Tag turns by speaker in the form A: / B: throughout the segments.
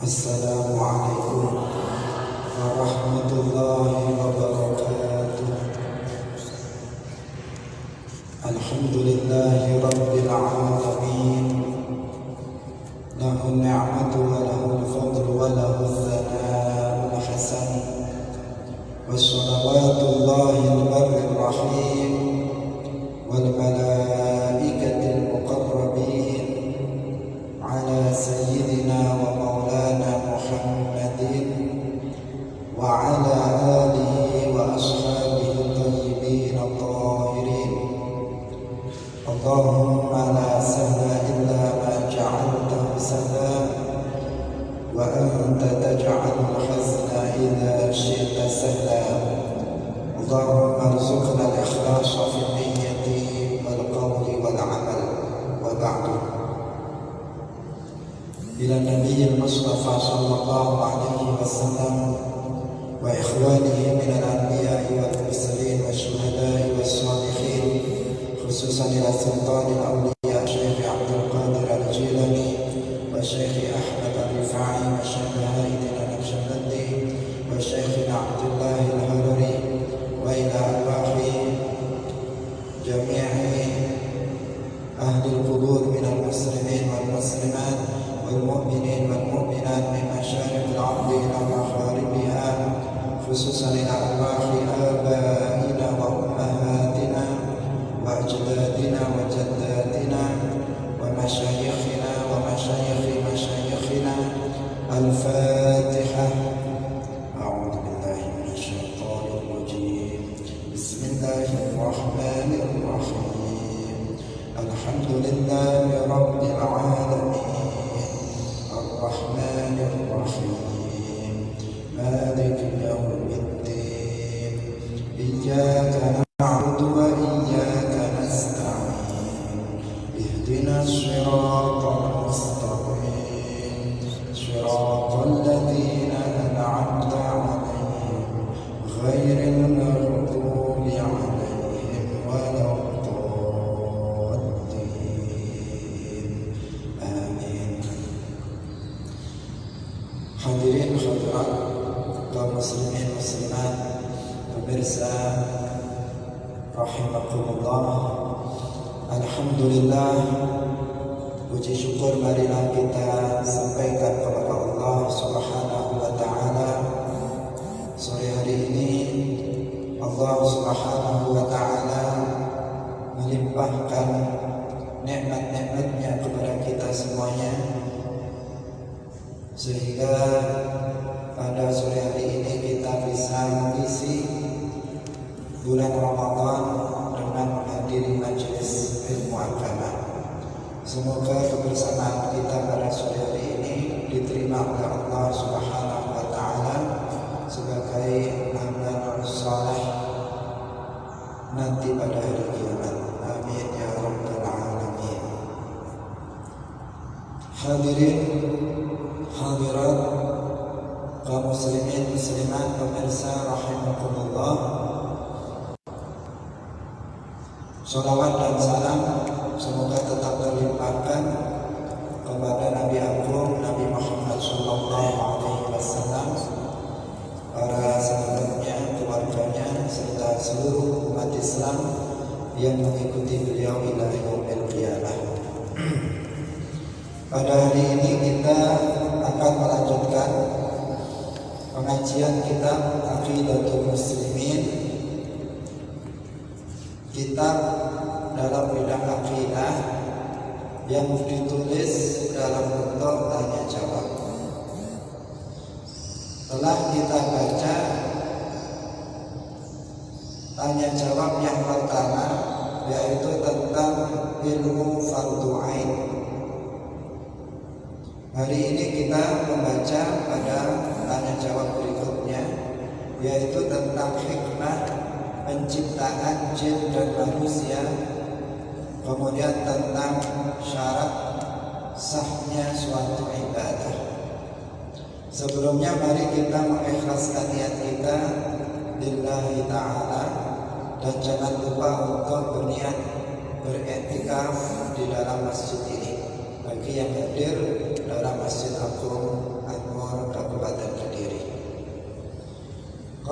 A: Assalamualaikum warahmatullahi wabarakatuh. Alhamdulillahi rabbil alamin. Lahu ni'matu wa lahu al-fadlu wa lahu al-thana'u al-hasan. Wassalawatullahi al-barri ar-rahim wal malaikati al-muqarrabin ala sayyidina wa maulana Muhammadin wa ala alihi wa ashabihi tayyibin at-tahirin. Allahumma la sahla illa ma ja'altahu sahla wa anta taj'alul hazna idza syi'ta sahla. Allahumma arzuqna al-ikhlasa fi niyyati wal qawli wal 'amal. Wa ba'du. Ila Nabiyil Mustafa sallallahu alaihi wasallam wa ikhwanihi minal anbiya'i wal mursalin wa syuhada'i was shalihin, khususan ila sultanil awliya Syekh Abdul Qadir Al-Jilani wa Syekh Ahmad Al-Rifai wa Syekh Haidin Al-Naqsyabandi wa Syekh Abdullah Al-Harari wa ila arwahi jami'i ahli al-qubur minal muslimin wal muslimat wal mu'minin wal mu'minat min masyariqil ardi ila magharibiha, khususan ila arwahi abaina wa ummahatina wa ajdadina wa jaddatina wa masyayikhina wa masyayikhi masyayikhina. Al-Fatihah. A'udzu billahi minasy syaithanir rajim. Bismillahirrahmanirrahim. Alhamdulillahi rabbil alamin. Ar-Rahmanir Rahim. Maliki yaumiddin. Iyyaka na'budu wa iyyaka nasta'in. Ihdinas siratal mustaqim. Siratal ladzina an'amta 'alaihim ghairil maghdubi 'alaihim waladdallin. Amin. Hadirin hadirat kaum muslimin muslimat, pemirsa rahimakumullah. Alhamdulillah, puji syukur marilah kita sampaikan kepada Allah Subhanahu wa taala. Sore hari ini Allah Subhanahu wa taala melimpahkan nikmat-nikmatnya kepada kita semuanya, sehingga pada sore hari ini kita bisa mengisi bulan Ramadan dengan menghadiri majelis ilmu agama. Semoga kebersamaan kita pada sore hari ini diterima oleh Allah Subhanahu wa taala sebagai amal saleh nanti pada hari kiamat. Amin ya rabbal alamin. Hadirin hadirat kaum muslimin muslimat, pemirsa rahimakumullah. Salawat dan salam semoga tetap terlimpahkan kepada Nabi Agung Nabi Muhammad sallallahu alaihi wasallam, para sahabatnya, keluarganya, serta seluruh umat Islam yang mengikuti beliau ila yaumil qiyamah. Pada hari ini kita akan melanjutkan pengajian kitab Aqidatul Muslimin, kitab dalam bidang akidah yang ditulis dalam bentuk tanya jawab. Telah kita baca tanya jawab yang pertama, yaitu tentang ilmu fardu ain. Hari ini kita membaca pada tanya jawab berikutnya, yaitu tentang hikmah penciptaan jin dan manusia, kemudian tentang syarat sahnya suatu ibadah. Sebelumnya mari kita mengikhlaskan niat kita lillahi ta'ala, dan jangan lupa untuk berniat beriktikaf di dalam masjid ini. Bagi yang hadir dalam Masjid Agung Anwar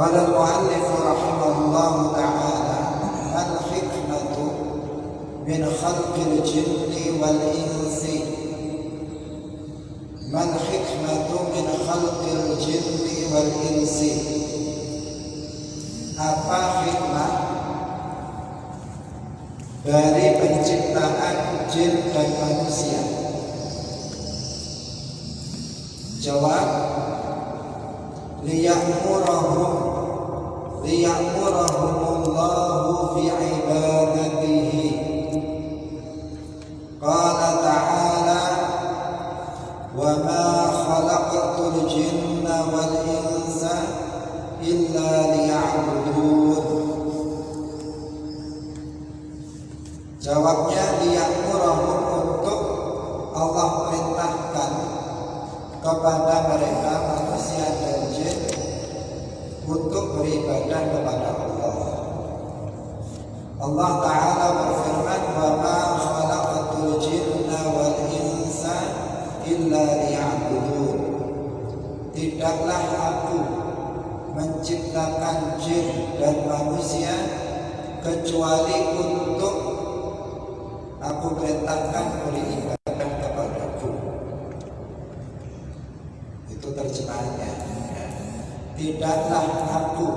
A: Qala al-muallif rahimahullahu ta'ala al-hikmatu min khalqil jinni wal insi. Mal hikmatu min khalqil jinni wal insi. Apa hikmah dari penciptaan jin dan manusia? Jawab, liya'murahumullahu fi ibadatihi. Qala ta'ala, wa ma khalaqtul jinna wal insa illa liya'budun. Jawabnya, liya'murahum, untuk Allah perintahkan kepada mereka manusia dan jin untuk beribadah kepada Allah. Allah Ta'ala berfirman, wa ma khalaqtul jinna wal insa illa liya'budun. Tidaklah aku menciptakan jin dan manusia kecuali untuk aku perintahkan beribadah kepadaku. Itu terjemahannya. Tidaklah aku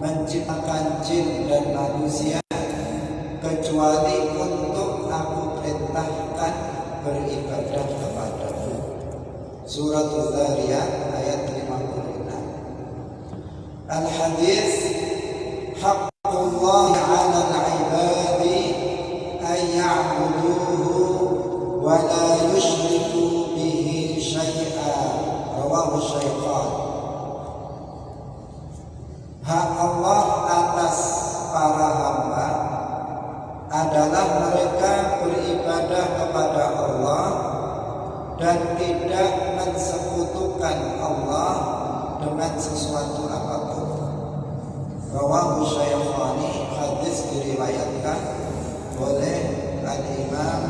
A: menciptakan jin dan manusia kecuali untuk aku perintahkan beribadah kepadaku. Surat Az-Zariyat ayat 56. Al-hadis, haqqullah 'ala al-'ibadi ay ya'buduhu wa la yushriku bihi syai'an. Rawahu Syaikhan. Hak Allah atas para hamba adalah mereka beribadah kepada Allah dan tidak mensekutukan Allah dengan sesuatu apapun. Rawahu Syaikhani. Hadis diriwayatkan oleh Al-Imam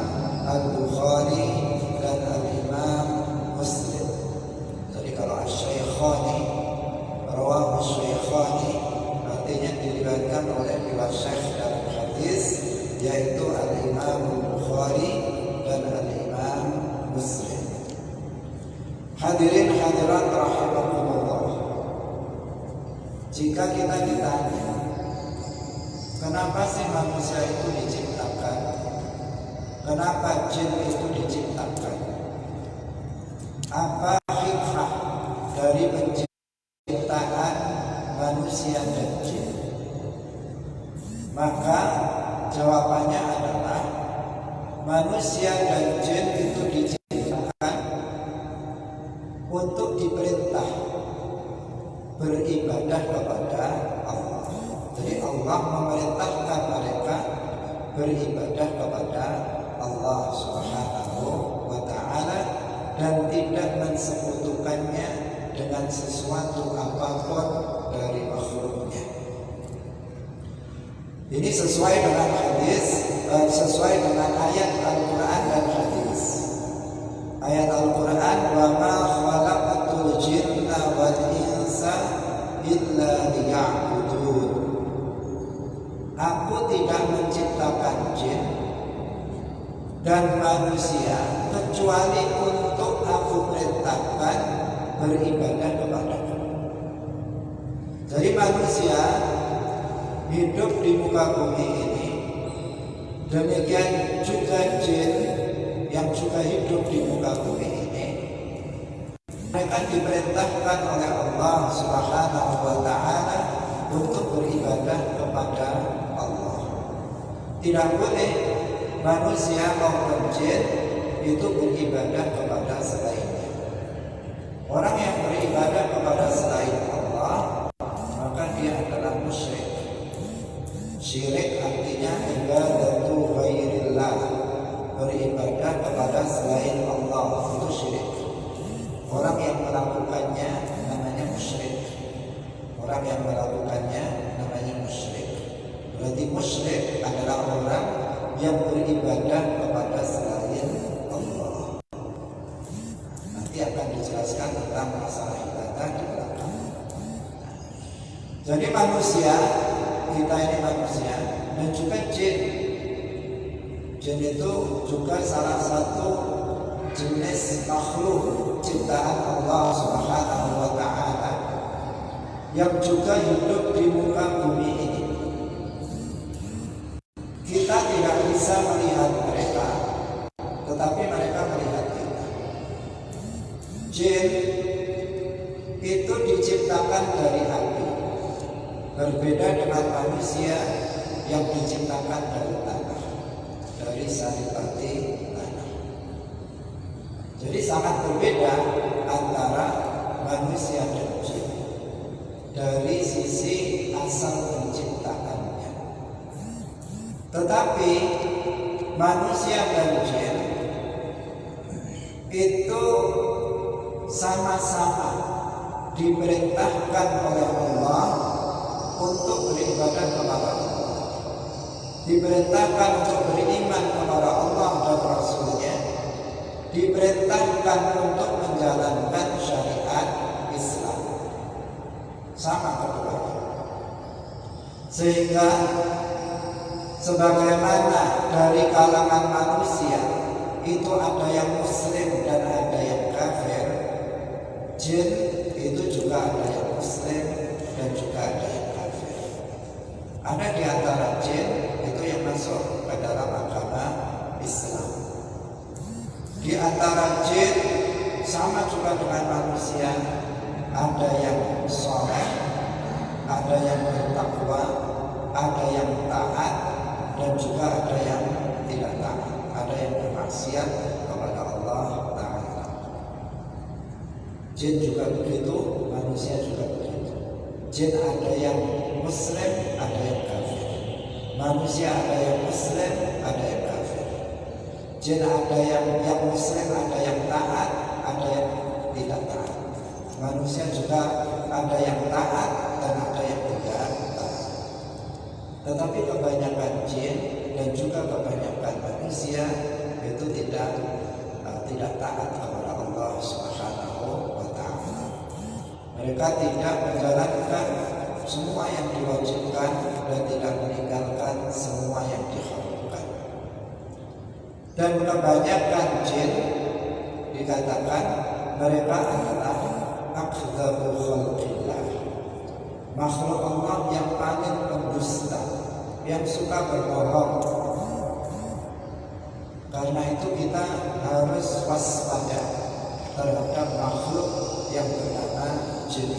A: Al-Bukhari dan Al-Imam Muslim. Jadi kalau Al-Syaikhani, Rawahu Syaikhani, artinya diriwayatkan oleh dua syekh dalam hadis, yaitu Al-Imam Al-Bukhari dan Al-Imam Muslim. Hadirin hadirat rahimakumullah. Jika kita ditanya, kenapa sih manusia itu diciptakan? Kenapa jin itu diciptakan? Apa hikmah dari penciptaan manusia dan jin? Maka jawabannya adalah manusia dan jin itu diciptakan untuk diperintah beribadah kepada Allah. Jadi Allah memerintahkan mereka beribadah kepada Allah Subhanahu wa ta'ala dan tidak mensekutukannya dengan sesuatu apapun dari makhluknya. Ini sesuai dengan hadis, sesuai dengan ayat Al-Quran dan hadis. Ayat Al-Quran, wa ma khalaqtul jinna wal insa illa liya'budun. Aku tidak menciptakan jin dan manusia kecuali untuk aku perintahkan beribadah kepadaku. Jadi manusia hidup di muka bumi ini, demikian juga jin yang juga hidup di muka bumi ini. Mereka diperintahkan oleh Allah Subhanahu wa ta'ala untuk beribadah kepada Allah. Tidak boleh manusia maupun jin itu beribadah kepada selainnya. Orang yang beribadah kepada selain Allah, maka dia adalah musyrik. Syirik artinya ibadatu ghairillah, beribadah kepada selain Allah, itu syirik. Orang yang melakukannya namanya musyrik. Orang yang melakukannya namanya musyrik. Berarti musyrik adalah orang yang beribadah kepada selain Allah. Nanti akan dijelaskan tentang masalah ibadah di belakang. Jadi manusia, kita ini manusia, dan juga jin. Jin itu juga salah satu jenis makhluk ciptaan Allah Subhanahu wa Ta'ala yang juga hidup di muka bumi ini. Kita tidak bisa melihat mereka, tetapi mereka melihat kita. Jin itu diciptakan dari api, berbeda dengan manusia yang diciptakan dari tanah, dari saripati tanah. Jadi sangat berbeda antara manusia dan jin dari sisi asal penciptaannya. Tetapi manusia dan jin itu sama-sama diperintahkan oleh Allah untuk beribadah kepada Allah, diperintahkan untuk beriman kepada Allah dan Rasulnya, diperintahkan untuk menjalankan syariat Islam. Sama keduanya. Sehingga sebagaimana dari kalangan manusia itu ada yang muslim dan ada yang kafir, jin itu juga ada yang muslim dan juga ada yang kafir. Ada di antara jin itu yang masuk ke dalam agama Islam. Di antara jin sama juga dengan manusia, ada yang soleh, ada yang bertakwa, ada yang taat, dan juga ada yang tidak taat, ada yang bermaksiat kepada Allah Ta'ala. Jin juga begitu, manusia juga begitu. Jin ada yang muslim, ada yang kafir. Manusia ada yang muslim, ada yang kafir. Jin ada yang muslim, ada yang taat, ada yang tidak taat. Manusia juga ada yang taat dan ada yang tidak taat. Tetapi kebanyakan jin dan juga kebanyakan manusia itu tidak taat kepada Allah Subhanahu wa Ta'ala. Mereka tidak menjalankan semua yang diwajibkan dan tidak meninggalkan semua yang diharamkan. Dan kebanyakan jin dikatakan mereka adalah akdzabul khalqillah, makhluk Allah yang paling pendusta, yang suka berbohong. Karena itu kita harus waspada terhadap makhluk yang bernama jin.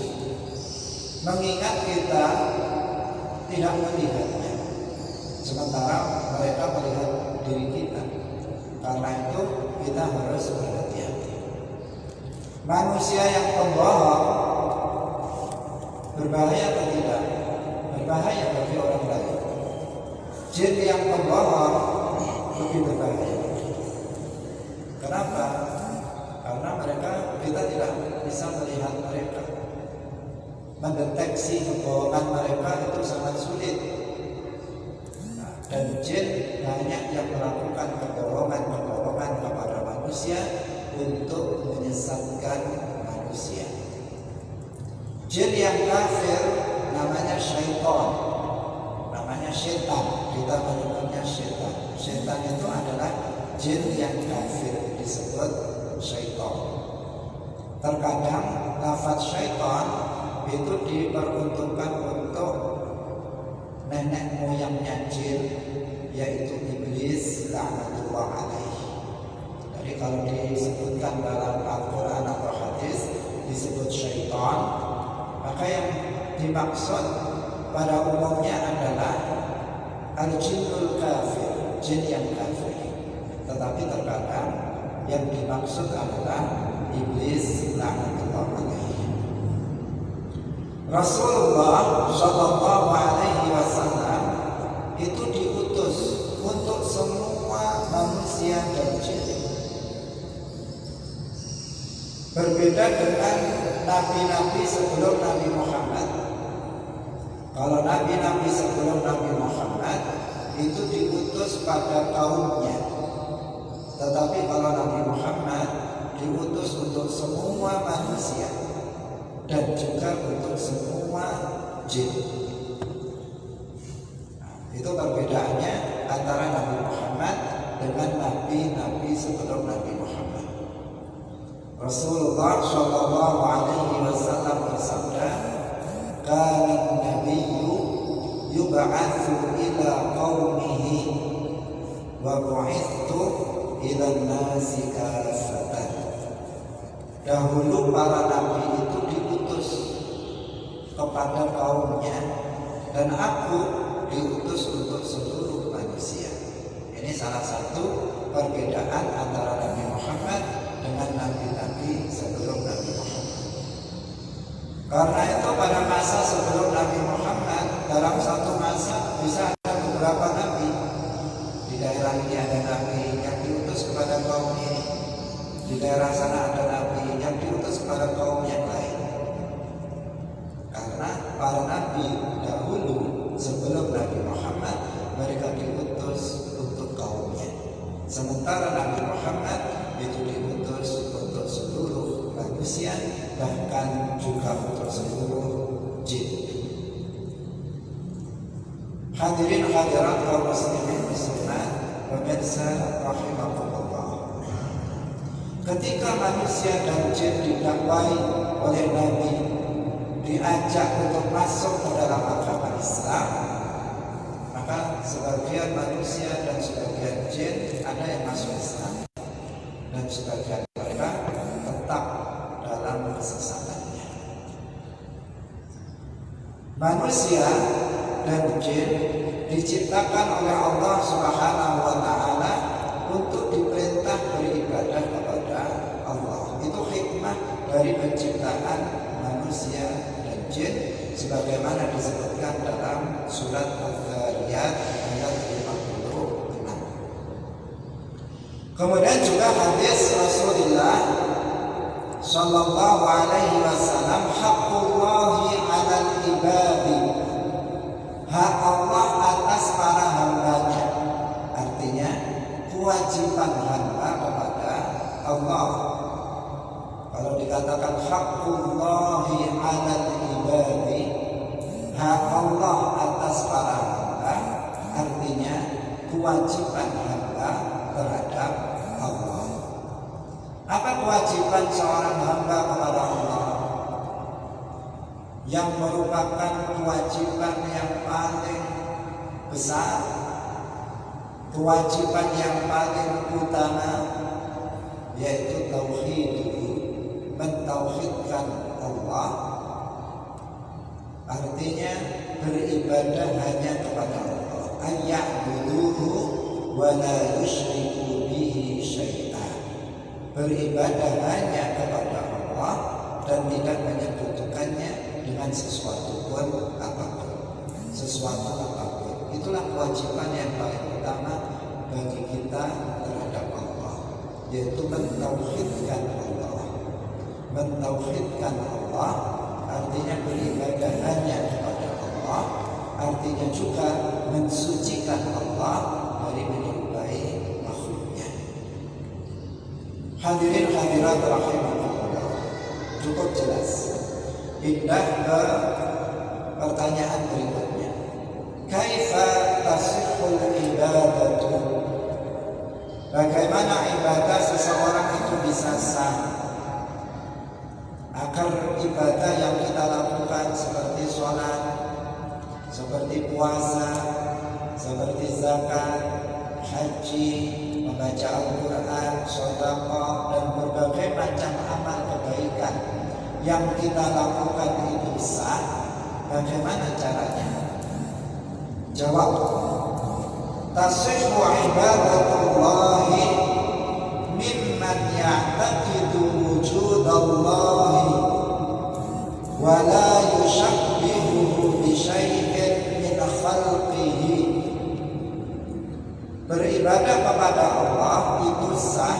A: Mengingat kita tidak melihatnya, sementara mereka melihat diri kita. Karena itu kita harus berhati-hati. Manusia yang pembohong berbahaya atau tidak? Berbahaya bagi orang lain. Jin yang pembohong lebih berbahaya. Kenapa? Karena kita tidak bisa melihat mereka. Mendeteksi kebohongan mereka itu sangat sulit. Dan jin banyak yang melakukan kebohongan kepada manusia untuk menyesatkan manusia. Jin yang kafir namanya syaitan, namanya setan. Kita menyebutnya setan. Setan itu adalah jin yang kafir, disebut syaitan. Terkadang lafaz syaitan itu diperuntukkan untuk nenek moyangnya jin, yaitu iblis laknatullah alaihi. Jadi kalau disebutkan dalam Al-Quran atau hadis disebut syaitan, maka yang dimaksud pada umumnya adalah al-jinnul kafir, jin yang kafir. Tetapi terkadang yang dimaksud adalah iblis laknatullah alaihi. Rasulullah Shallallahu Alaihi Wasallam itu diutus untuk semua manusia dan jin. Berbeda dengan nabi-nabi sebelum Nabi Muhammad. Kalau nabi-nabi sebelum Nabi Muhammad itu diutus pada kaumnya. Tetapi kalau Nabi Muhammad diutus untuk semua manusia dan juga untuk semua jin. Itu perbedaannya antara Nabi Muhammad dengan nabi-nabi sebelum Nabi Muhammad. Rasulullah Shallallahu Alaihi Wasallam bersabda, "Kana nabiyyu yub'atsu ila qaumihi wa bu'ithtu ila nasi kaffatan." Dahulu para nabi itu diutus kepada kaumnya, dan aku diutus untuk seluruh manusia. Ini salah satu perbedaan antara Nabi Muhammad dengan nabi-nabi sebelum Nabi Muhammad. Karena itu pada masa sebelum Nabi Muhammad, dalam satu masa bisa ada beberapa nabi. Di daerah ini ada nabi yang diutus kepada kaum ini, di daerah sana ada nabi yang diutus kepada kaum yang lain. Karena para nabi dahulu sebelum Nabi Muhammad, mereka diutus untuk kaumnya. Sementara Nabi Muhammad itu diutus untuk seluruh manusia, bahkan juga untuk seluruh jin. Hadirin hadirat kaum muslimin muslimat, pemirsa rahimakumullah. Ketika manusia dan jin didakwai oleh Nabi, diajak untuk masuk ke dalam agama Islam, maka sebagian manusia dan sebagian jin ada yang masuk Islam, dan sebagian mereka tetap dalam kesesatannya. Manusia dan jin diciptakan oleh Allah Subhanahu wa Ta'ala untuk diperintah beribadah kepada Allah. Itu hikmah dari penciptaan manusia dan jin, sebagaimana disebutkan dalam surat Al-Dhariyat ayat 56. Kemudian juga hadis Rasulullah Sallallahu Alaihi Wasallam, haqqullahi 'alal ibadi, hak Allah atas para hambanya. Artinya kewajiban hamba kepada Allah. Kalau dikatakan haqqullahi 'alal ibadi, hak Allah atas para hamba, artinya kewajiban hamba terhadap Allah. Apa kewajiban seorang hamba kepada Allah? Yang merupakan kewajiban yang paling besar, kewajiban yang paling utama, yaitu tauhid, mentauhidkan Allah. Artinya beribadah hanya kepada Allah, ayya'buduhu wa la yusyriku bihi syai'an. Beribadah hanya kepada Allah dan tidak menyekutukannya dengan sesuatu pun apapun. Sesuatu apapun. Itulah kewajiban yang paling utama bagi kita terhadap Allah, yaitu mentauhidkan Allah. Mentauhidkan Allah artinya beribadah hanya kepada Allah, artinya juga mensucikan Allah dari menyerupai makhluknya. Hadirin hadirat rahimakumullah, cukup jelas. Pindah ke pertanyaan berikutnya. Kaifa tasihhul ibadatu? Bagaimana ibadah seseorang itu bisa sah? Agar ibadah yang kita lakukan seperti sholat, seperti puasa, seperti zakat, haji, membaca Al-Quran, sedekah, dan berbagai macam amal kebaikan yang kita lakukan itu sah, bagaimana caranya? Jawab, tasihhu ibadatullahi mimman ya'taqidu wujudallahi wa la yushabbihuhu bi syai'in min khalqihi. Beribadah kepada Allah itu sah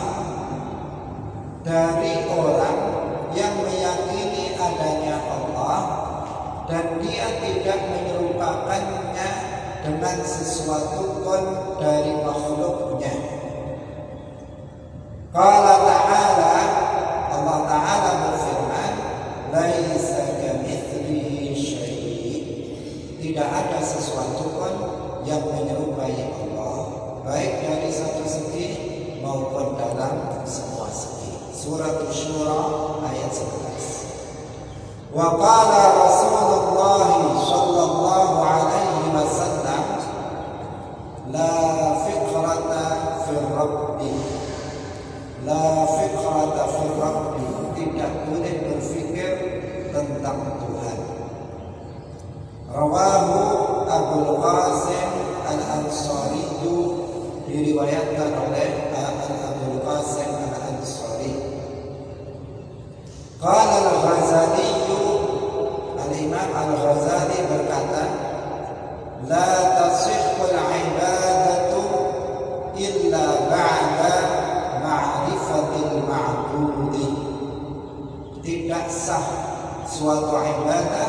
A: dari orang yang meyakini adanya Allah dan dia tidak menyerupakannya dengan sesuatu pun dari makhluknya. Qala ta'ala, Allah Ta'ala berfirman, laisa kamitslihi syai', tidak ada sesuatu pun yang menyerupai Allah, baik dari satu segi maupun dalam semua segi. Surat Asy-Syura ayat 11. Wa qala Rasulullah sallallahu alaihi wasallam la fikrata fil rabbi, la fikrata fil rabbi, tidak boleh berfikir tentang Tuhan. Rawahu Abul Qasim Al-Ansari, diriwayatkan oleh Abul Qasim Al-Ansari. Qala Al-Ghazali, Al-Imam Al-Ghazali berkata, la tasihhul ibadatu illa ba'da ma'rifatil ma'budi. Tidak sah suatu ibadah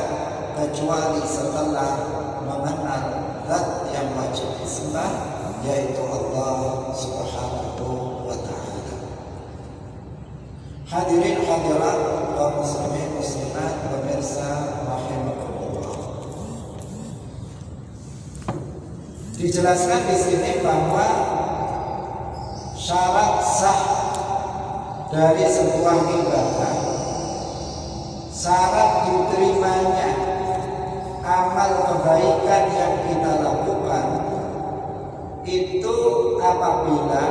A: kecuali setelah mengenal zat yang wajib disembah, yaitu Allah Subhanahu wa ta'ala. Hadirin hadirat kaum muslimin muslimat, pemirsa rahimakumullah. Dijelaskan di sini bahwa syarat sah dari sebuah ibadah, syarat diterimanya amal kebaikan yang kita lakukan itu apabila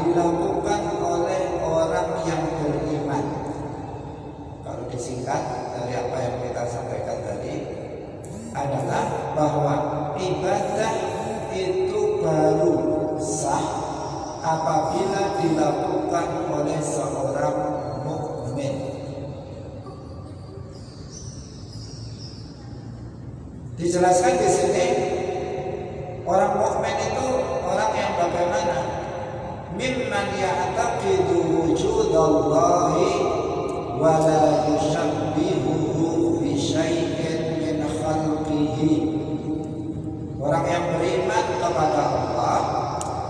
A: dilakukan oleh orang yang beriman. Kalau disingkat dari apa yang kita sampaikan tadi adalah bahwa ibadah itu baru sah apabila dilakukan oleh seorang mukmin. Dijelaskan di sini orang mukmin itu orang yang bagaimana? Mimman ya'taqidu wujudallahi wa la yushabbihuhu bi syai'in min khalqihi. Orang yang beriman kepada Allah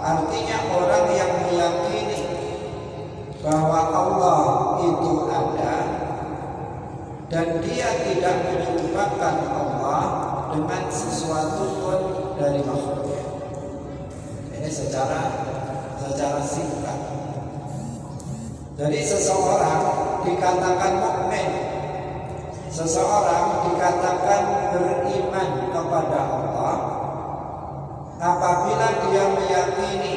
A: artinya orang yang meyakini bahwa Allah itu ada dan dia tidak menyerupakan Allah dengan sesuatu pun dari makhluknya. Ini secara singkat. Jadi seseorang dikatakan mukmin, seseorang dikatakan beriman kepada Allah apabila dia meyakini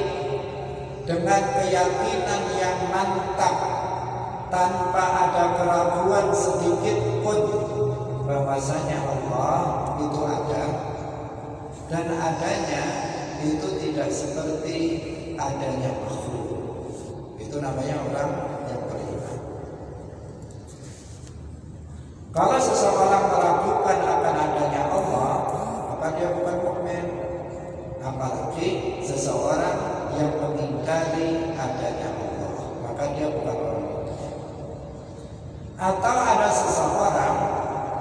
A: dengan keyakinan yang mantap tanpa ada keraguan sedikit pun bahwasanya Allah itu ada, dan adanya itu tidak seperti adanya makhluk. Itu namanya orang yang beriman. Kalau seseorang meragukan akan adanya Allah, maka dia bukan mukmin. Apalagi seseorang yang mengingkari adanya Allah, maka dia bukan orang mukmin. Atau ada seseorang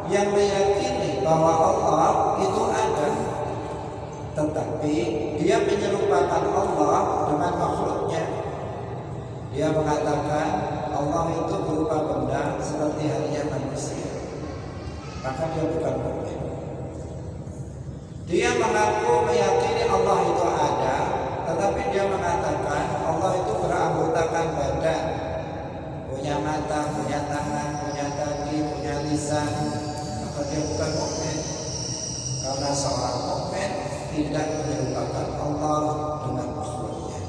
A: yang meyakini bahwa Allah itu ada, tetapi dia menyerupakan Allah dengan makhluknya. Dia mengatakan Allah itu berupa benda seperti halnya manusia, maka dia bukan mukmin. Dia mengaku meyakini Allah itu ada, tetapi dia mengatakan Allah itu beranggotakan badan, punya mata, punya tangan, punya kaki, punya lisan, maka dia bukan mukmin. Karena seorang mukmin tidak menyerupakan Allah dengan makhluknya.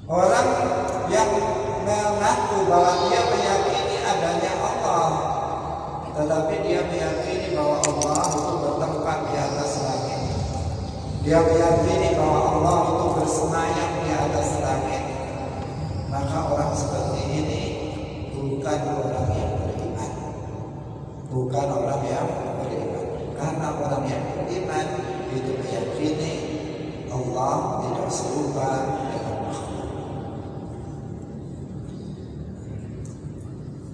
A: Orang yang mengaku bahwa dia meyakini adanya Allah, tetapi dia meyakini bahwa Allah itu bertempat di atas langit, dia meyakini bahwa Allah itu bersemayam di atas langit, maka orang seperti ini bukan orang yang beriman. Bukan orang yang beriman. Karena orang yang beriman itu meyakini Allah tidak serupa dengan makhluk.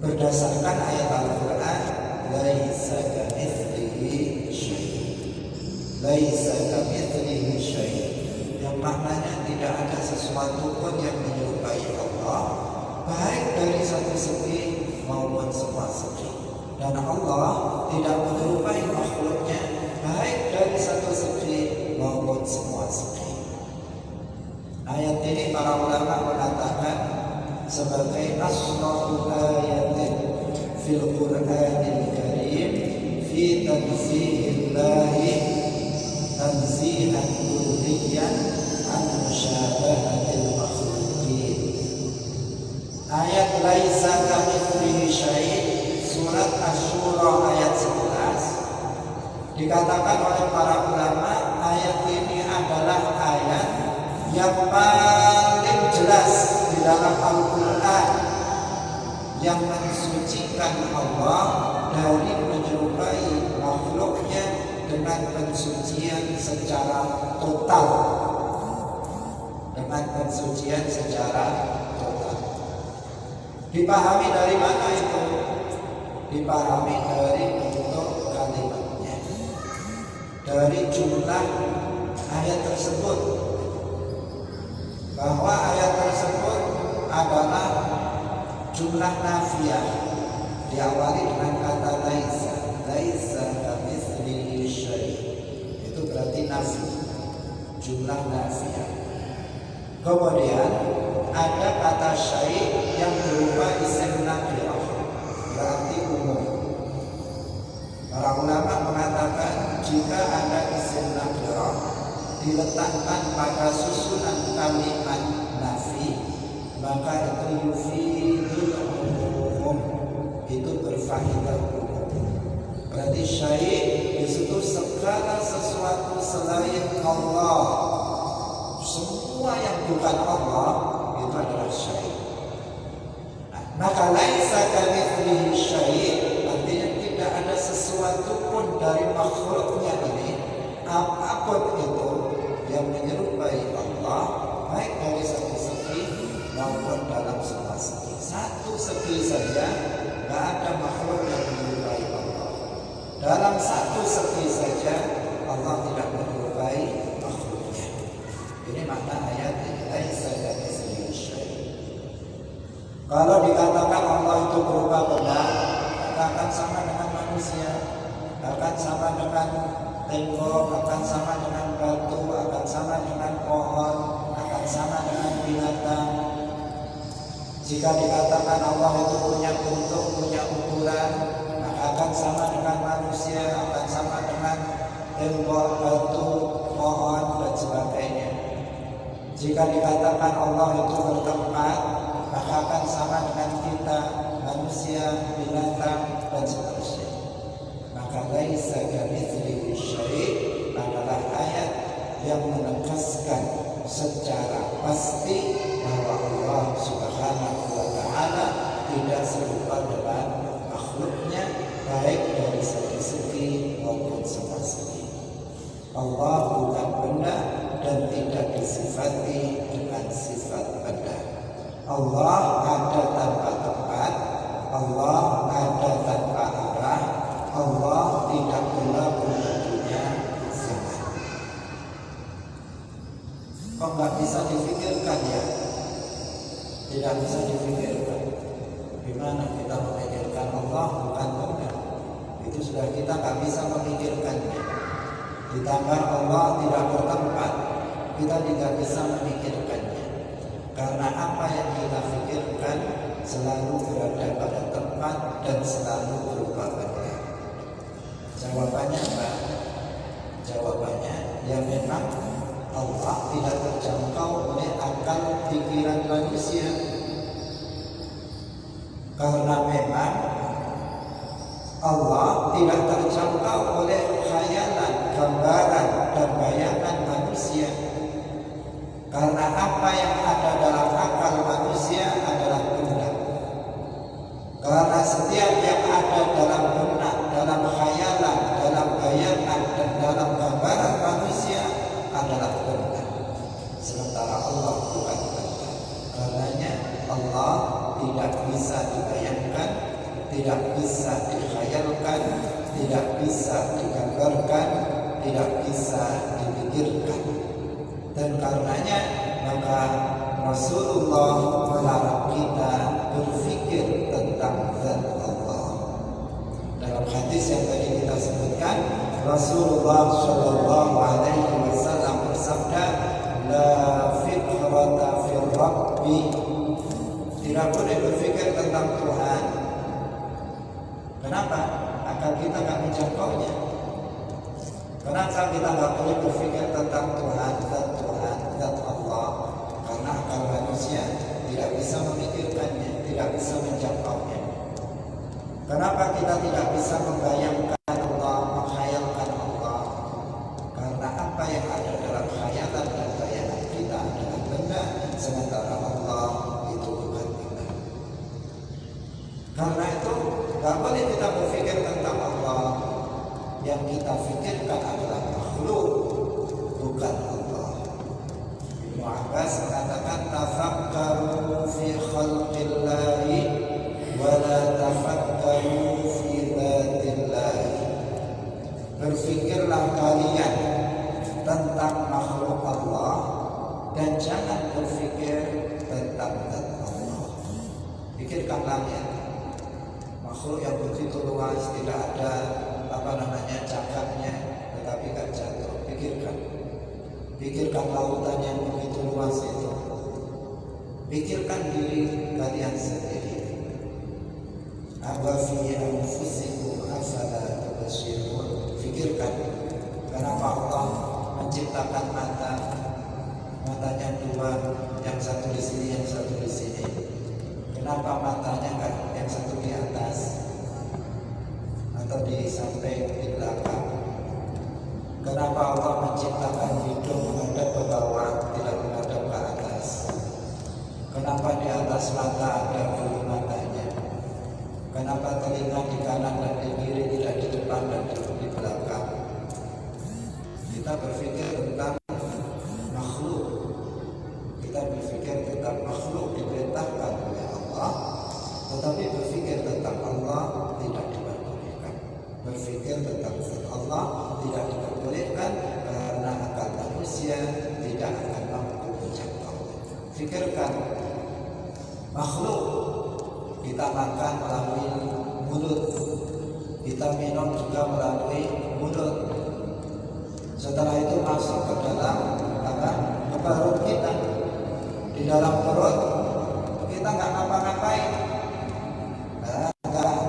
A: Berdasarkan ayat Al-Quran, laisa kamitslihi syai'. Laisa kamitslihi syai', yang maknanya tidak ada sesuatu pun yang menyerupai Allah, baik dari satu segi maupun semua segi. Dan Allah tidak menyerupai makhluknya baik dari satu segi maupun semua segi. Ayat ini para ulama mengatakan sebagai asrul ayatin fil Qur'anil Karim fi tanzihillahi tanzihan kulliyan an musyabahatil makhluqin. Ayat laisa kamitslihi syai' surat Asy-Syura ayat 11 dikatakan oleh para ulama ayat ini adalah ayat yang paling jelas di dalam Al-Quran yang mensucikan Allah dari menyerupai makhluknya dengan pensucian secara total. Dengan pensucian secara total. Dipahami dari mana itu? Dipahami dari bentuk kalimatnya, dari jumlah ayat tersebut, bahwa ayat tersebut adalah jumlah nafiyah, diawali dengan kata laisa, laisa kamitslihi syai', itu berarti nafi, jumlah nafiyah. Kemudian ada kata syai' yang berupa isim nakirah, berarti umum. Para ulama mengatakan jika ada isim nakirah diletakkan pada susunan kalimat nafi, maka itu yufidul umum, itu berfaedah umum. Berarti syai' di situ segala sesuatu selain Allah, semua yang bukan Allah itu adalah syai'. Maka laisa kamitslihi syai', artinya tidak ada sesuatu pun dari makhluknya ini, apapun itu yang menyerupai Allah, baik dari satu segi maupun dalam semua segi. Satu segi saja tidak ada makhluk yang menyerupai Allah. Dalam satu segi saja Allah tidak menyerupai makhluknya. Ini makna ayat ini, laisa kamitslihi syai'. Kalau dikatakan Allah itu berupa benda, akan sama dengan manusia, akan sama dengan tembok, akan sama dengan batu, akan sama dengan pohon, akan sama dengan binatang. Jika dikatakan Allah itu punya bentuk, punya ukuran, maka akan sama dengan manusia, akan sama dengan tembok, batu, pohon, dan sebagainya. Jika dikatakan Allah itu bertempat, maka akan sama dengan kita, manusia, binatang, dan seterusnya. Maka laisa kamitslihi syai' adalah ayat yang menegaskan secara pasti bahwa Allah Subhanahu wa ta'ala tidak serupa dengan makhluknya, baik dari segi maupun semua segi. Allah bukan benda dan tidak disifati dengan sifat benda. Allah ada tanpa tempat, Allah ada tanpa arah, Allah tidak pula punya zaman. Kok nggak bisa difikirkan ya? Tidak bisa difikirkan. Gimana kita memikirkan Allah bukan benda? Itu sudah kita nggak bisa memikirkannya. Ditambah Allah tidak bertempat, kita tidak bisa memikirkannya. Karena apa yang kita pikirkan selalu berada pada tempat dan selalu berupa benda. Jawabannya apa? Jawabannya ya memang Allah tidak terjangkau oleh akal pikiran manusia. Karena memang Allah tidak terjangkau oleh khayalan, gambaran, dan bayangan manusia. Karena apa yang ada dalam akal manusia adalah benda. Karena setiap yang ada dalam benak, dalam khayalan, dalam bayangan, dan dalam gambaran manusia adalah benda. Sementara Allah bukan benda. Karenanya Allah tidak bisa dibayangkan, tidak bisa dikhayalkan, tidak bisa digambarkan, tidak bisa dipikirkan. Dan karenanya maka Rasulullah melarang kita berpikir tentang zat Allah. hadis yang tadi kita sebutkan, Rasulullah Shallallahu Alaihi Wasallam bersabda, la fikrata fil Rabbi, tidak boleh berpikir tentang Tuhan. Kenapa? Akal kita nggak menjangkaunya. Kenapa kita nggak boleh berpikir tentang Tuhan, dan Allah? Karena akal manusia tidak bisa memikirkannya, tidak bisa menjangkaunya. Kenapa kita tidak bisa membayangkan Allah, menghayalkan Allah? Karena apa yang ada dalam khayalan dan bayangan kita adalah benda, sementara Allah itu bukan benda. Karena itu nggak boleh kita berpikir tentang Allah. Yang kita pikirkan adalah makhluk, bukan Allah. Ibnu Abbas mengatakan, tafakkaru fi khalqillahi wa la tafakkaru fi dzatillahi. Berfikirlah kalian tentang makhluk Allah dan jangan berfikir tentang zat Allah. Pikirkanlah ya, makhluk yang begitu luas, tidak ada cakapnya, tetapi kan jatuh. Pikirkan lautan yang begitu luas itu. Pikirkan diri kalian sendiri. Aba fi anfusikum afala tubsirun. Pikirkan kenapa Allah menciptakan matanya dua, yang satu di sini, yang satu di sini. Kenapa matanya kan yang satu di atas atau di samping, di belakang? Kenapa Allah menciptakan hidung menghadap ke bawah, tidak menghadap ke atas? Kenapa di atas mata ada bulu matanya? Kenapa telinga di kanan dan di kiri, tidak di depan dan di belakang? Kita berpikir tentang makhluk. Kita berpikir tentang makhluk diperintahkan oleh Allah, tetapi berpikir tentang Allah tidak diperbolehkan. Berpikir tentang zat Allah tidak diperbolehkan karena akal manusia tidak akan mampu menjangkau. Pikirkan makhluk. Kita makan melalui mulut, kita minum juga melalui mulut. Setelah itu masuk ke dalam ke perut kita. Di dalam perut kita nggak ngapa-ngapain,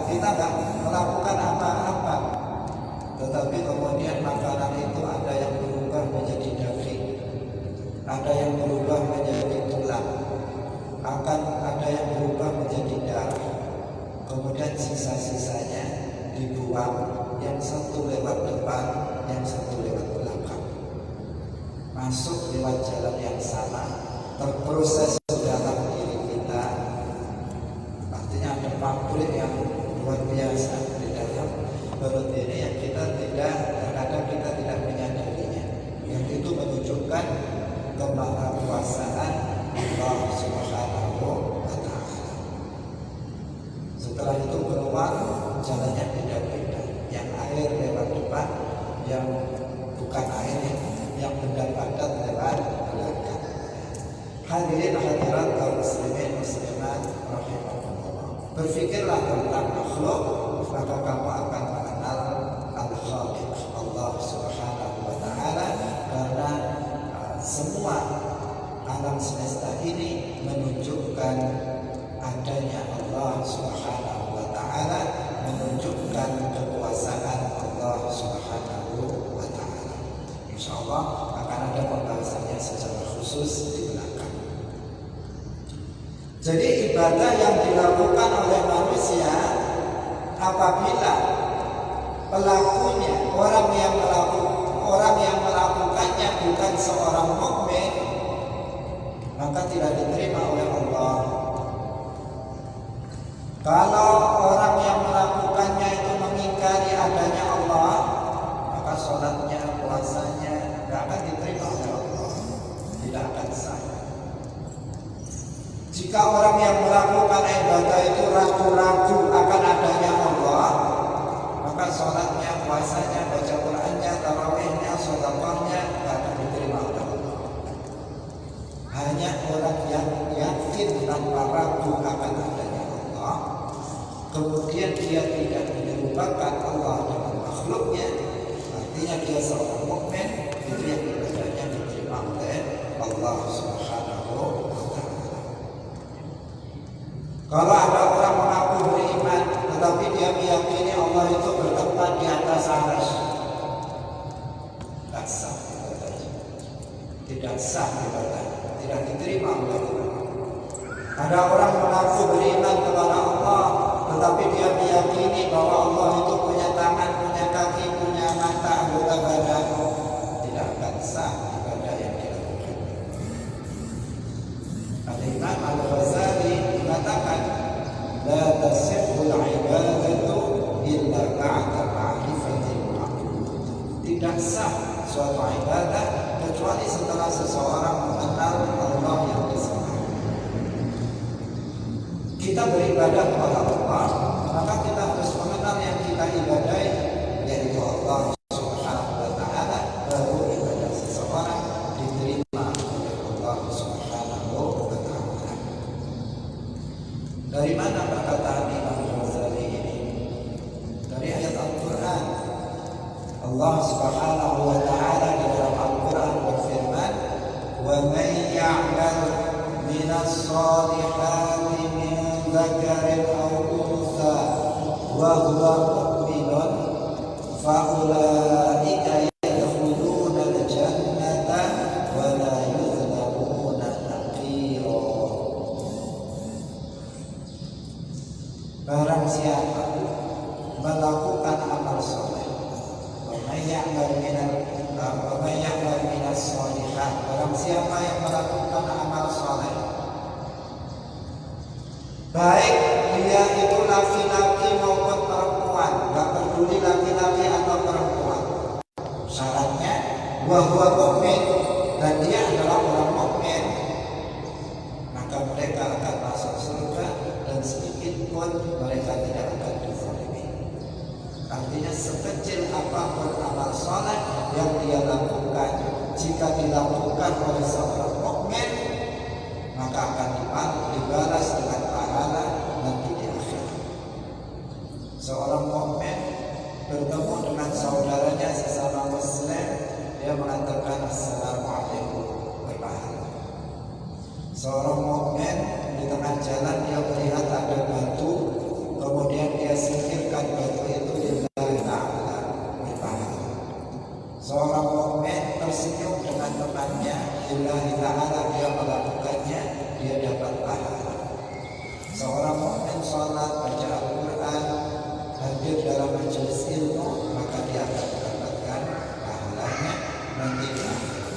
A: kita nggak melakukan apa-apa, tetapi kemudian makanan itu ada yang berubah menjadi daging, ada yang berubah menjadi tulang, akan ada yang berubah menjadi darah, kemudian sisa-sisanya dibuang, yang satu lewat depan, yang satu lewat belakang, masuk lewat jalan yang sama, terproses dalam diri kita. Artinya ada pabrik yang luar biasa di dalam perut ini yang terkadang kita tidak menyadarinya, yang itu menunjukkan kemahakuasaan Allah Subhanahu wa Ta'ala. Setelah itu keluar, jalannya beda-beda. Yang air lewat depan, yang bukan air, yang benda padat lewat belakang. Hadirin hadirat kaum muslimin muslimat rahimakumullah. Berfikirlah tentang makhluk, maka kamu akan mengenal Al-Khaliq, Allah Subhanahu wa Ta'ala, karena semua alam semesta ini menunjukkan adanya Allah Subhanahu wa Ta'ala, menunjukkan kekuasaan Allah Subhanahu wa Ta'ala. Insyaallah akan ada pembahasannya secara khusus di belakang. Jadi ibadah yang dilakukan oleh manusia apabila pelakunya orang yang melakukannya bukan seorang mukmin, maka tidak diterima oleh Allah. Kalau orang yang melakukannya itu mengingkari adanya Allah, maka sholatnya, puasanya tidak akan diterima oleh Allah, tidak akan sah. Jika orang yang melakukan ibadah itu ragu-ragu akan adanya Allah, maka sholatnya, puasanya, baca Qurannya, tarawihnya, sedekahnya tidak akan diterima oleh Allah. Hanya orang yang yakin tanpa ragu akan adanya Allah, kemudian dia tidak menyerupakan Allah dengan makhluknya, artinya dia seorang mukmin, itu yang ibadahnya diterima oleh Allah Subhanahu wa Ta'ala. Kalau ada orang mengaku beriman tetapi dia meyakini Allah itu bertempat di atas arsy, tidak sah ibadahnya, tidak sah ibadahnya, tidak diterima oleh Allah. Ada orang mengaku beriman kepada Allah tetapi dia meyakini bahwa Allah itu punya tangan, punya kaki, punya mata, anggota badan, tidak akan sah ibadah yang dilakukan. Al-Imam Al-Ghazali mengatakan, la tasihhul ibadatu illa ba'da ma'rifatil ma'bud. Tidak sah suatu ibadah kecuali setelah seseorang mengenal Allah yang disembah. Kita beribadah kepada Allah, maka kita harus mengenal yang kita ibadahi, yaitu Allah Subhanahu wa Ta'ala. Baru ibadah seseorang diterima oleh Allah Subhanahu wa Ta'ala. Dari mana perkataan Imam Ghazali ini? Dari ayat Al-Quran. Allah Subhanahu wa Ta'ala di dalam Al-Quran berfirman, wa man ya'mal minas salihati min dzakarin aw untha wa huwa mu'minun fa ulaika yadkhuluna al-jannata wa la yuzlamuna naqira. Barang siapa melakukan amal saleh, wa may ya'mal minas shalihat, barang siapa yang melakukan amal saleh, baik dia itu laki-laki maupun perempuan, gak peduli laki-laki atau perempuan, syaratnya wa huwa mu'min, dan dia adalah orang mukmin, maka mereka akan masuk surga dan sedikit pun mereka tidak akan dizalimi. Artinya sekecil apapun amal saleh yang dia lakukan, jika dilakukan oleh seorang mukmin, maka akan dibalas dengan pahala nanti di akhirat. Seorang mukmin bertemu dengan saudaranya sesama muslim, dia mengatakan assalamualaikum, berpahala. Seorang mukmin di tengah jalan dia melihat ada batu, kemudian dia singkirkan batu itu, lillahi ta'ala, berpahala. Seorang mukmin tersenyum dengan temannya, lillahi ta'ala, dia melakukannya, dia dapat pahala. Seorang mukmin sholat, baca Al-Quran, hadir dalam majelis ilmu, maka dia akan mendapatkan pahalanya nanti.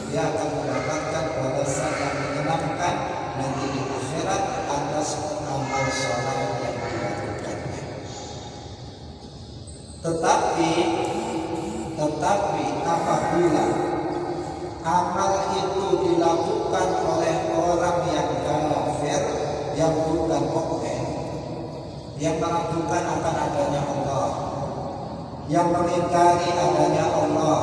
A: Dia akan mendapatkan balasan yang menyenangkan nanti di akhirat atas amal sholat yang dilakukannya. Tetapi apabila amal itu dilakukan oleh orang yang kafir, yang bukan mukmin, yang meragukan akan adanya Allah, yang mengingkari adanya Allah,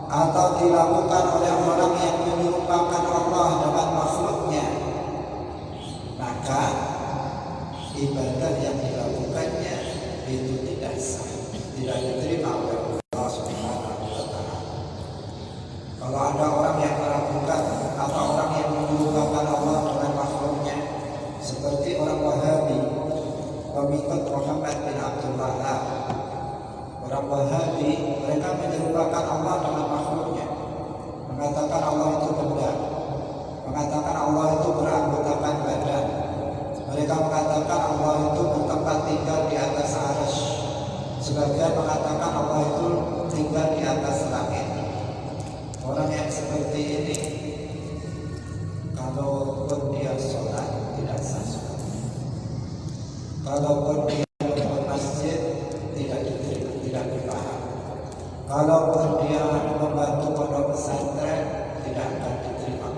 A: atau dilakukan oleh orang yang menyerupakan Allah dengan makhluknya, maka ibadah yang dilakukannya itu tidak sah, tidak diterima oleh Allah Subhanahu wa Ta'ala. Kalau ada orang yang meragukan atau orang yang menyerupakan Allah dengan makhluknya, seperti orang Wahabi, pengikut Muhammad bin Abdul Wahab. Orang Wahabi, mereka menyerupakan Allah dengan makhluknya, mengatakan Allah itu benda, mengatakan Allah itu beranggotakan badan. Mereka mengatakan Allah itu bertempat tinggal di atas arsy. Sebagian mengatakan Allah itu tinggal di atas langit. Orang yang seperti ini, kalaupun dia sholat tidak sah sholat, kalaupun dia ke masjid tidak diterima, tidak dipaham, kalaupun dia membantu pondok pesantren tidak akan diterima,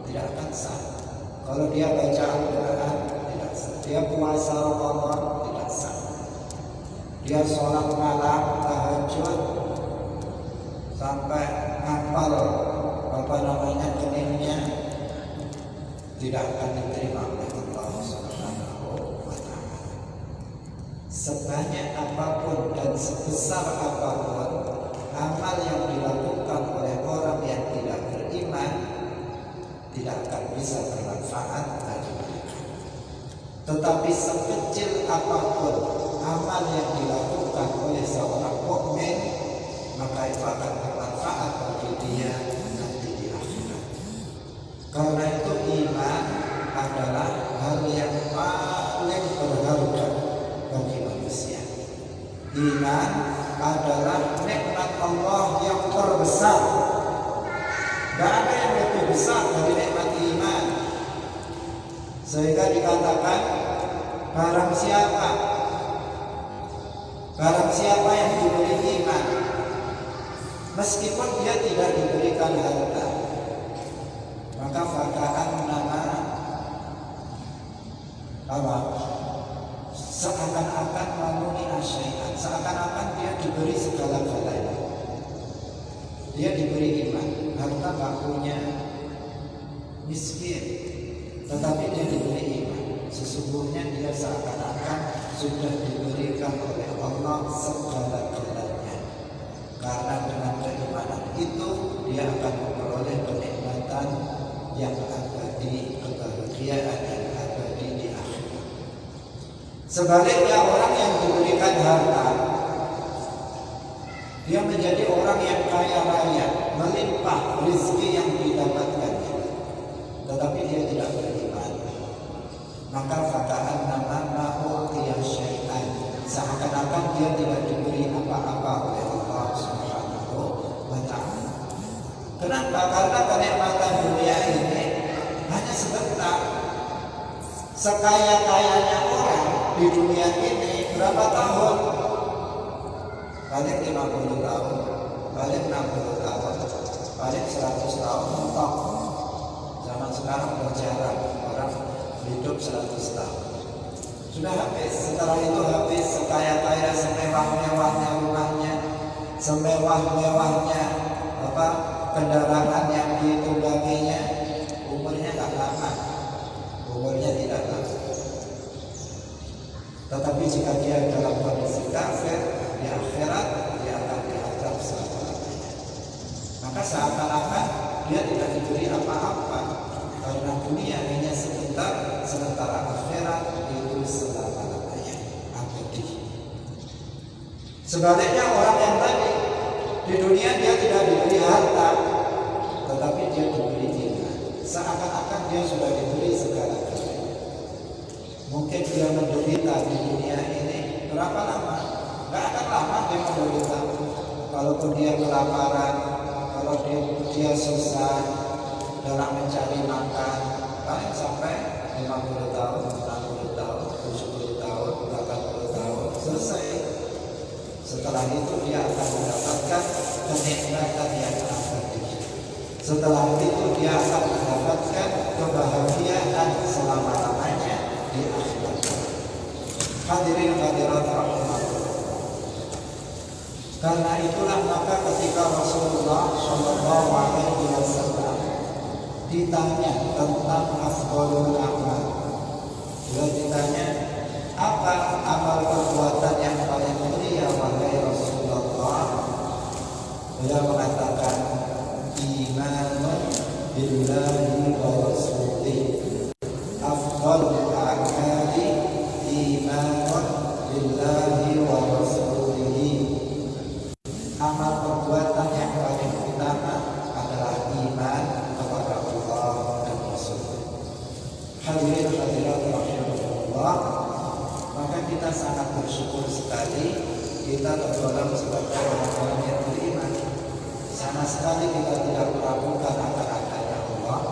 A: tidak akan sah. Kalau dia baca Al-Quran tidak sah, dia puasa Ramadan tidak sah, dia sholat malam tahajud sampai hafal keningnya, tidak akan diterima oleh Allah Subhanahu wa Ta'ala. sebanyak apapun dan sebesar apapun amal yang dilakukan oleh orang yang tidak beriman tidak akan bisa bermanfaat bagi mereka. Tetapi sekecil apapun amal yang dilakukan oleh seorang mukmin, maka itu akan bermanfaat bagi dia nanti di akhirat. Karena itu iman adalah hal yang paling berharga bagi manusia. Iman adalah nikmat Allah yang terbesar. Tidak ada yang lebih besar dari nikmat iman. Sehingga dikatakan barang siapa yang diberi iman, meskipun dia tidak diberikan harta, maka fakaan nama seakan-akan mamuni asyai'an, seakan-akan dia diberi segala-galanya. Dia diberi iman, harta tak punya, miskin, tetapi dia diberi iman. Sesungguhnya dia seakan-akan sudah diberikan oleh Allah segala-galanya. Karena dengan keimanan itu dia akan memperoleh kenikmatan yang abadi, kebahagiaan yang abadi di akhirat. Sebaliknya orang yang diberikan harta, dia menjadi orang yang kaya raya, melimpah rezeki yang didapatkannya, tetapi dia tidak beriman. Maka fakaan nama ma'u'tiya syai'an, seakan-akan dia tidak diberi apa-apa oleh Allah Subhanahu wa ta'ala. Kenapa? Karena kenikmatan dunia ini hanya sebentar. Sekaya-kayanya orang di dunia ini berapa tahun? Paling 50 tahun, paling 60 tahun, paling 100 tahun mentok. Zaman sekarang berjarak, orang hidup 100 tahun. Sudah habis. Setelah itu habis. Sekaya-kaya, semewah-mewahnya rumahnya, semewah-mewahnya kendaraan yang ditungganginya, umurnya tak lama, umurnya tidak lama. Tetapi jika dia dalam kondisi kafir, di akhirat dia akan diazab selama-lamanya. Maka seakan-akan dia tidak diberi apa-apa, karena dunia hanya sebentar, sementara akhirat itu selama-lamanya, abadi. Sebaliknya orang yang tadi di dunia dia tidak diberi harta, tetapi dia diberi iman. Seakan-akan dia sudah diberi segala-galanya. Mungkin dia menderita di dunia ini berapa lama? Gak akan lama dia menderita. Kalaupun dia kelaparan, kalau dia susah dalam mencari makan, paling sampai 50 tahun, 60 tahun, 70 tahun, 80 tahun, selesai. Setelah itu dia akan mendapatkan kenikmatan yang abadi. Setelah itu dia akan mendapatkan kebahagiaan selama-lamanya di akhirat. Hadirin hadirat rahimahullah. Karena itulah maka ketika Rasulullah SAW ditanya tentang afdhalul amal, beliau ditanya, apa amal perbuatan yang paling mulia wahai Rasulullah? Beliau mengatakan, imanun billahi wa rasulih. Afdhalul a'mali imanun billahi wa rasulih. Amal perbuatan yang paling utama adalah iman kepada Allah dan Rasul. Hadirin hadirat rahimahullah, maka kita sangat bersyukur sekali kita tergolong sebagai orang-orang yang beriman. Sama sekali kita tidak meragukan akan adanya Allah,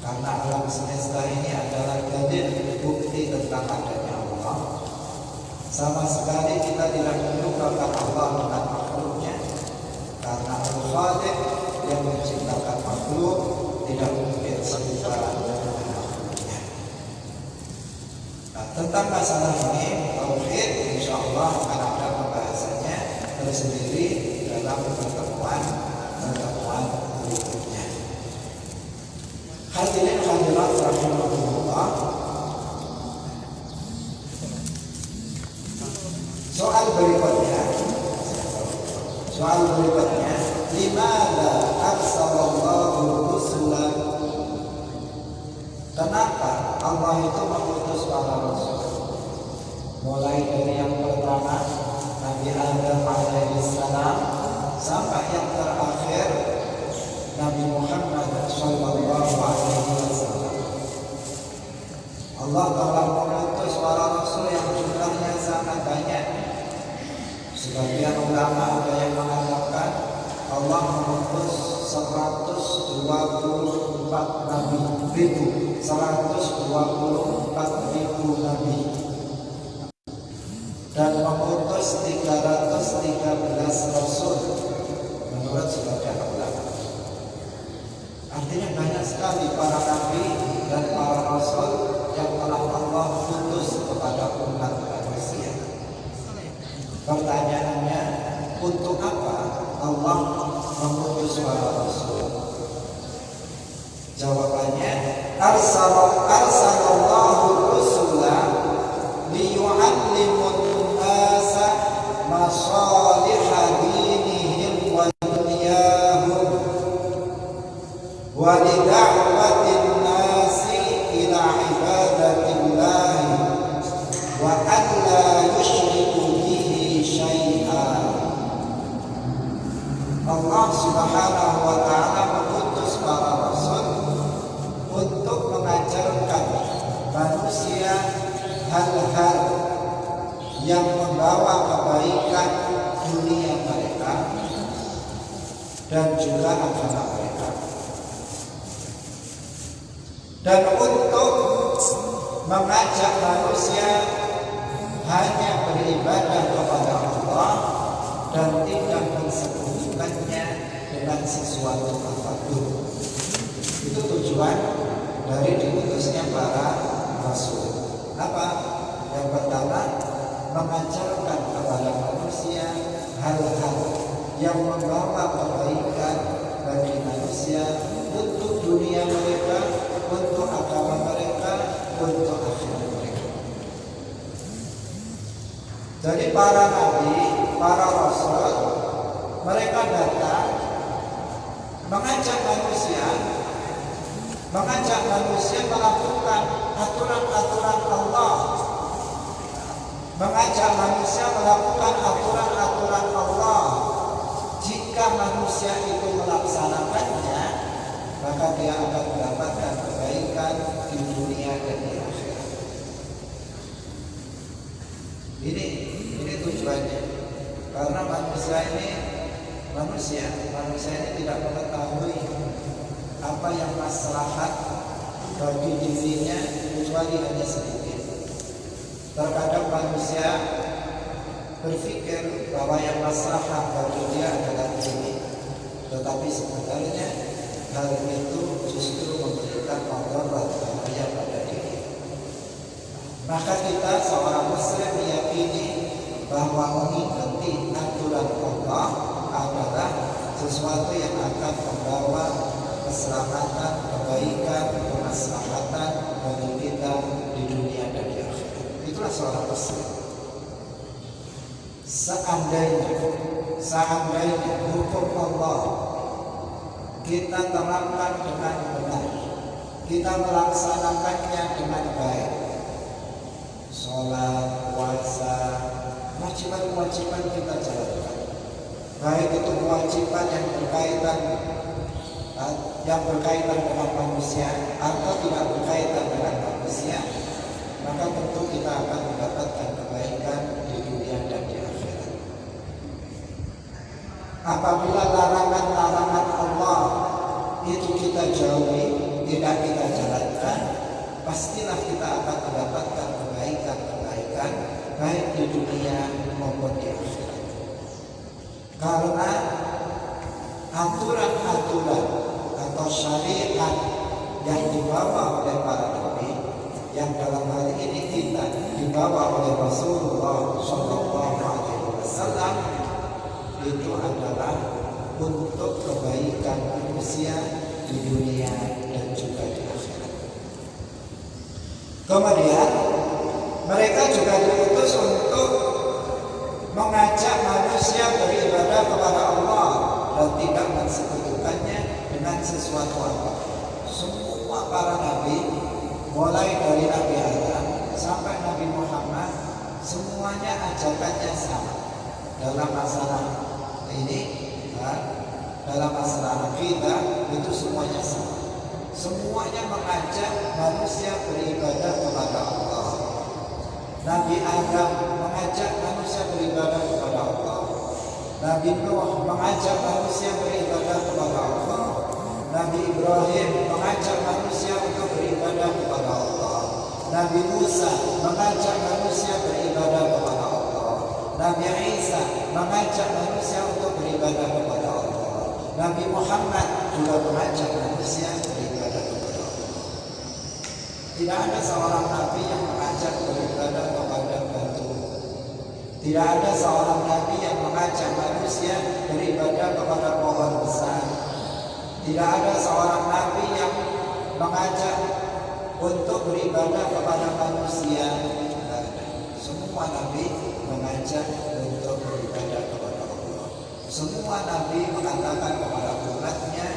A: karena alam semesta ini adalah dalil bukti tentang adanya Allah. Sama sekali kita tidak melupakan Allah dengan makhluknya, karena Al-Khaliq yang menciptakan makhluk tidak mungkin serupa dengan makhluknya. Nah, tentang masalah ini tauhid insyaallah akan ada pembahasannya tersendiri dalam pertemuan berikutnya. Hadirin hadirat rahimahullah, Soal berikutnya, limada arsalallahu rusulan? Kenapa Allah itu mengutus para rasul? Mulai dari yang pertama Nabi Adam alaihissalam sampai yang terakhir Nabi Muhammad sallallahu alaihi wasallam. Allah telah mengutus para rasul yang jumlahnya sangat banyak. Sebagian ulama ada yang mengatakan Allah mengutus 124 nabi dan mengutus 313 rasul menurut sebagian ulama. Artinya banyak sekali para nabi dan para rasul yang telah Allah utus kepada umat manusia. Pertanyaannya, untuk apa Allah mengutus para rasul? Jawabannya, arsalallahu rusula liyu'allimun nasa masalihah dinihim wa dunyahum wa lida'watin nasi ila ibadatillahi wa an la yushriku bihi syai'an. Allah Subhanahu wa ta'ala mengutus para rasul untuk mengajarkan manusia hal-hal yang membawa kebaikan dunia mereka dan juga agama mereka, dan untuk mengajak manusia hanya beribadah kepada Allah dan tidak mensekutukannya dengan sesuatu apapun. Itu tujuan dari diutusnya para rasul. Apa? Yang pertama, mengajarkan kepada manusia hal-hal yang membawa kebaikan bagi manusia untuk dunia mereka, untuk agama mereka, untuk akhirat mereka. Jadi para nabi, para rasul, mereka datang mengajak manusia melakukan aturan-aturan Allah, mengajak manusia melakukan aturan-aturan Allah. Jika manusia itu melaksanakannya, maka dia akan mendapatkan kebaikan di dunia dan di akhirat. Ini tujuannya. Karena manusia ini tidak mengetahui apa yang maslahat bagi dirinya kecuali hanya sedikit. Terkadang manusia berpikir bahwa yang maslahat bagi dia adalah ini, tetapi sebenarnya hal itu justru memberikan mudarat bahaya pada diri. Maka kita seorang muslim meyakini bahwa mengikuti aturan Allah adalah sesuatu yang akan membawa keselamatan, kebaikan, kemaslahatan bagi kita di dunia dan di akhirat. Itulah seorang muslim. Seandainya hukum Allah kita terapkan dengan benar, kita melaksanakannya dengan baik, sholat, puasa, kewajiban kita jalankan, baik itu kewajiban yang berkaitan dengan manusia atau tidak berkaitan dengan manusia, maka tentu kita akan mendapatkan kebaikan di dunia dan di akhirat. Apabila larangan-larangan Allah itu kita jauhi, tidak kita jalankan, pastilah kita akan mendapatkan kebaikan baik di dunia maupun di akhirat. Karena aturan-aturan atau syariat yang dibawa oleh para nabi, yang dalam hal ini kita dibawa oleh Rasulullah Shallallahu Alaihi Wasallam, itu adalah untuk kebaikan manusia di dunia dan juga di akhirat. Kemudian mereka juga diutus untuk sesuatu apa. Semua para nabi, mulai dari Nabi Adam sampai Nabi Muhammad, semuanya ajakannya sama. Dalam masalah ini, dalam masalah akidah itu semuanya sama. Semuanya mengajak manusia beribadah kepada Allah. Nabi Adam mengajak manusia beribadah kepada Allah. Nabi Nuh mengajak manusia beribadah kepada Allah. Nabi Ibrahim mengajak manusia untuk beribadah kepada Allah. Nabi Musa mengajak manusia beribadah kepada Allah. Nabi Isa mengajak manusia untuk beribadah kepada Allah. Nabi Muhammad juga mengajak manusia beribadah kepada Allah. Tidak ada seorang nabi yang mengajak beribadah kepada batu. Tidak ada seorang nabi yang mengajak manusia beribadah kepada pohon besar. Tidak ada seorang nabi yang mengajak untuk beribadah kepada manusia. Semua nabi mengajak untuk beribadah kepada Allah. Semua nabi mengatakan kepada umatnya,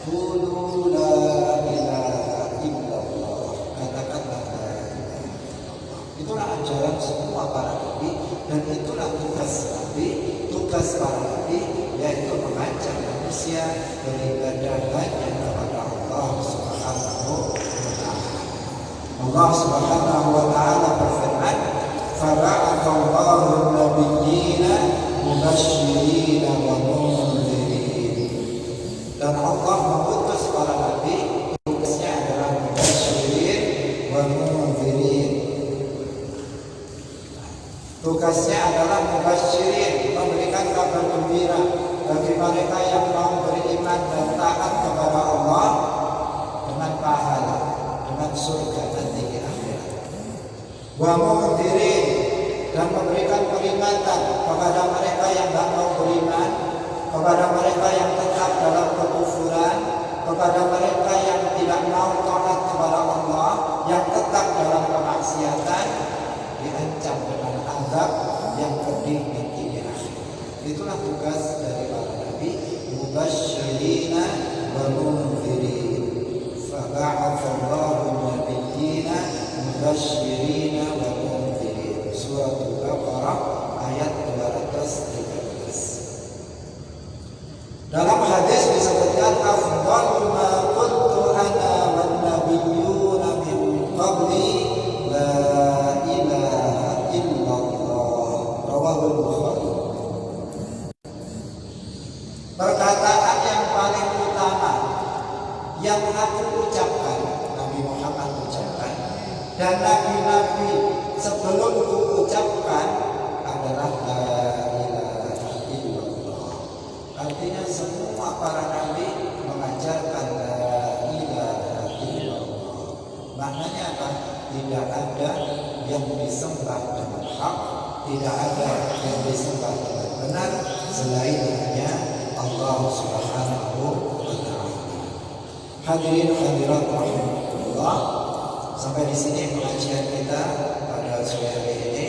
A: qulu la ilaha illallah. Katakanlah la ilaha illallah. Itulah ajaran semua para nabi, dan itulah tugas nabi, tugas para nabi, yaitu mengajak manusia beribadah hanya kepada Allah Subhanahu wa ta'ala. Allah Subhanahu wa ta'ala berfirman, "Faba'athallahu an-nabiyyina mubasysyirin wa mundzirin." Dan Allah mengutus para nabi, tugasnya adalah mubasysyirin wa mundzirin. Tugasnya adalah mubasysyirin, memberikan kabar gembira bagi mereka yang mau beriman dan taat kepada Allah dengan pahala, dengan surga nanti di akhirat. Wa mundzirin, dan memberikan peringatan kepada mereka yang tidak mau beriman, kepada mereka yang tetap dalam kekufuran, kepada mereka yang tidak mau taat kepada Allah, yang tetap dalam kemaksiatan, diancam dengan azab yang pedih nanti di akhirat. Itulah tugas dari para nabi, mubasysyirin wa mundzirin. Faba'athallahu an-nabiyyina mubasysyirin wa mundzirin. Surah Al-Baqarah ayat 213. Dalam hadis disebutkan, afdhalu ma qultu ana wan nabiyyuna min qabli la ilaha illallah. Rawahul Bukhari. Perkataan yang paling utama yang aku ucapkan, Nabi Muhammad ucapkan, dan nabi-nabi sebelumku ucapkan adalah la ilaha illallah. Artinya semua para nabi mengajarkan la ilaha illallah. Maknanya apa? Tidak ada yang disembah dengan hak, tidak ada yang disembah dengan benar selain hanya Allah Subhanahu wa ta'ala. Hadirin hadirat rahimahullah, sampai di sini pengajian kita pada sore hari ini.